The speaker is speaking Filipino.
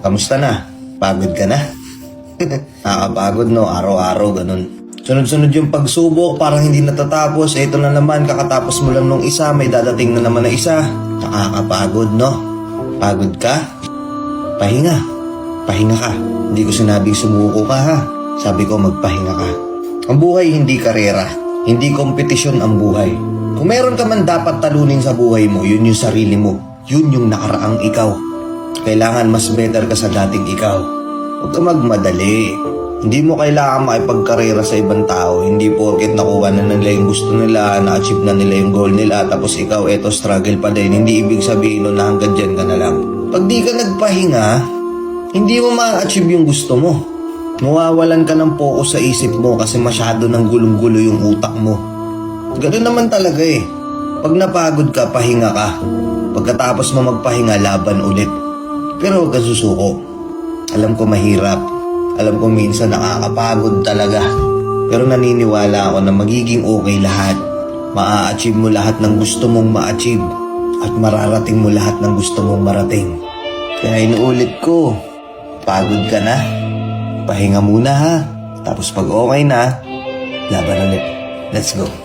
Kamusta na? Pagod ka na? Nakakapagod no, araw-araw ganun. Sunod-sunod yung pagsubok, parang hindi natatapos. Ito na naman, kakatapos mo lang nung isa, may dadating na naman na isa. Nakakapagod no? Pagod ka? Pahinga. Pahinga ka. Hindi ko sinabing sumuko ka ha. Sabi ko magpahinga ka. Ang buhay hindi karera. Hindi kompetisyon ang buhay. Kung meron ka man dapat talunin sa buhay mo, yun yung sarili mo. Yun yung nakaraang ikaw. Kailangan mas better ka sa dating ikaw. Huwag ka magmadali. Hindi mo kailangan makipagkarera sa ibang tao. Hindi porket nakuha na nila yung gusto nila, na-achieve na nila yung goal nila, tapos ikaw eto struggle pa din. Hindi ibig sabihin nun na hanggang dyan ka na lang. Pag di ka nagpahinga, hindi mo ma-achieve yung gusto mo. Mawawalan ka ng focus sa isip mo kasi masyado ng gulong-gulo yung utak mo. Ganun naman talaga eh. Pag napagod ka, pahinga ka. Pagkatapos mo magpahinga, laban ulit. Pero huwag ka susuko. Alam ko mahirap. Alam ko minsan nakakapagod talaga. Pero naniniwala ako na magiging okay lahat. Maa-achieve mo lahat ng gusto mong ma-achieve. At mararating mo lahat ng gusto mong marating. Kaya inuulit ko, pagod ka na. Pahinga muna ha. Tapos pag okay na, laban ulit. Let's go.